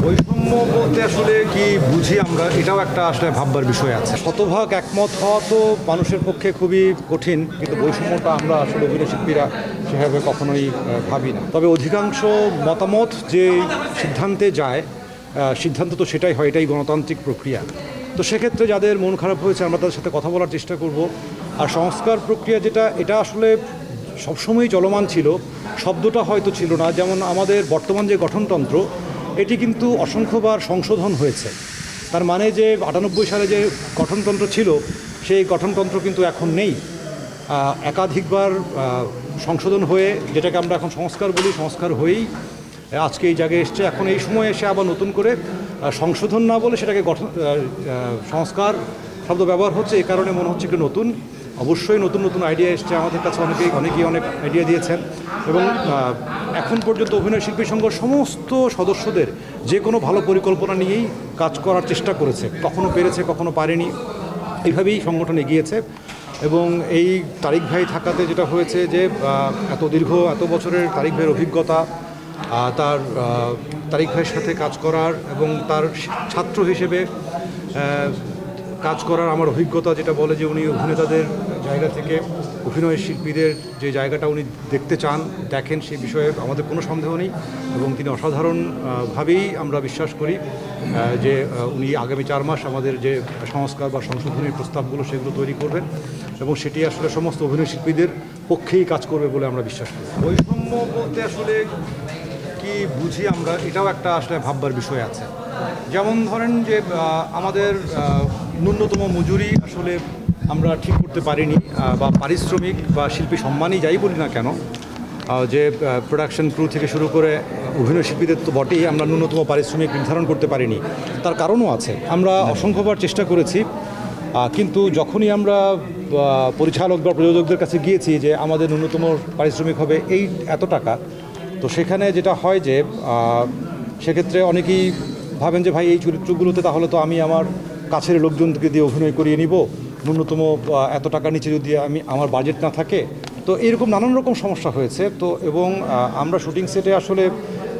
বৈষম্য বলতে আসলে কি বুঝি আমরা, এটাও একটা আসলে ভাববার বিষয় আছে। শতভাগ একমত হওয়া তো মানুষের পক্ষে খুবই কঠিন, কিন্তু বৈষম্যটা আমরা আসলে অভিনয় শিল্পীরা সেভাবে কখনোই ভাবি না। তবে অধিকাংশ মতামত যে সিদ্ধান্তে যায়, সিদ্ধান্ত তো সেটাই হয়, এটাই গণতান্ত্রিক প্রক্রিয়া। তো সেক্ষেত্রে যাদের মন খারাপ হয়েছে আমরা তাদের সাথে কথা বলার চেষ্টা করব। আর সংস্কার প্রক্রিয়া যেটা, এটা আসলে সবসময়ই চলমান ছিল, শব্দটা হয়তো ছিল না। যেমন আমাদের বর্তমান যে গঠনতন্ত্র, এটি কিন্তু অসংখ্যবার সংশোধন হয়েছে। তার মানে যে ৯৮ সালে যে গঠনতন্ত্র ছিল, সেই গঠনতন্ত্র কিন্তু এখন নেই। একাধিকবার সংশোধন হয়ে, যেটাকে আমরা এখন সংস্কার বলি, সংস্কার হয়েই আজকে এই জায়গায় এসছে। এখন এই সময় এসে আবার নতুন করে সংশোধন না বলে সেটাকে সংস্কার শব্দ ব্যবহার হচ্ছে। এই কারণে মনে হচ্ছে একটু নতুন। অবশ্যই নতুন নতুন আইডিয়া এসছে আমাদের কাছে, অনেকেই অনেক আইডিয়া দিয়েছেন। এবং এখন পর্যন্ত অভিনয় শিল্পী সংঘর সমস্ত সদস্যদের যে কোনো ভালো পরিকল্পনা নিয়েই কাজ করার চেষ্টা করেছে, কখনো পেরেছে কখনো পারেনি, এইভাবেই সংগঠন এগিয়েছে। এবং এই তারিক ভাই থাকাতে যেটা হয়েছে যে এত বছরের তারিক ভাইয়ের অভিজ্ঞতা, তার তারিক ভাইয়ের সাথে কাজ করার এবং তার ছাত্র হিসেবে কাজ করার আমার অভিজ্ঞতা যেটা বলে যে উনি অভিনেতাদের জায়গা থেকে অভিনয় শিল্পীদের যে জায়গাটা উনি দেখতে চান, দেখেন, সেই বিষয়ে আমাদের কোনো সন্দেহ নেই। এবং তিনি অসাধারণভাবেই আমরা বিশ্বাস করি যে উনি আগামী 4 মাস আমাদের যে সংস্কার বা সংশোধনীর প্রস্তাবগুলো সেগুলো তৈরি করবেন এবং সেটি আসলে সমস্ত অভিনয় শিল্পীদের পক্ষেই কাজ করবে বলে আমরা বিশ্বাস করি। বৈষম্য বলতে আসলে কি বুঝি আমরা, এটাও একটা আসলে ভাববার বিষয় আছে। যেমন ধরেন যে আমাদের ন্যূনতম মজুরি আসলে আমরা ঠিক করতে পারিনি, বা পারিশ্রমিক বা শিল্পী সম্মানই যাই বলি না কেন, যে প্রোডাকশন ক্রু থেকে শুরু করে অভিনয় শিল্পীদের তো বটেই, আমরা ন্যূনতম পারিশ্রমিক নির্ধারণ করতে পারিনি। তার কারণও আছে। আমরা অসংখ্যবার চেষ্টা করেছি, কিন্তু যখনই আমরা পরিচালক বা প্রযোজকদের কাছে গিয়েছি যে আমাদের ন্যূনতম পারিশ্রমিক হবে এই এত টাকা, তো সেখানে যেটা হয় যে সেক্ষেত্রে অনেকেই ভাবেন যে ভাই এই চরিত্রগুলোতে তাহলে তো আমি আমার কাছের লোকজনকে দিয়ে অভিনয় করিয়ে নিব, ন্যূনতম এত টাকার নিচে যদি আমার বাজেট না থাকে। তো এরকম নানান রকম সমস্যা হয়েছে। তো এবং আমরা শুটিং সেটে আসলে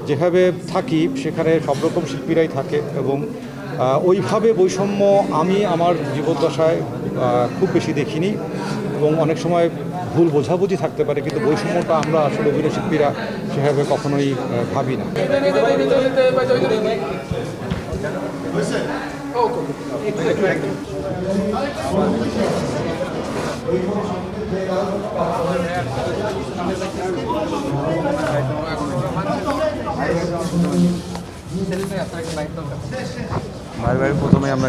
যেভাবে থাকি সেখানে সব রকম শিল্পীরাই থাকে এবং ওইভাবে বৈষম্য আমি আমার জীবদ্দশায় খুব বেশি দেখিনি। এবং অনেক সময় ভুল বোঝাবুঝি থাকতে পারে, কিন্তু বৈষম্যটা আমরা আসলে অভিনয় শিল্পীরা সেভাবে কখনোই ভাবি না। প্রথমে আমরা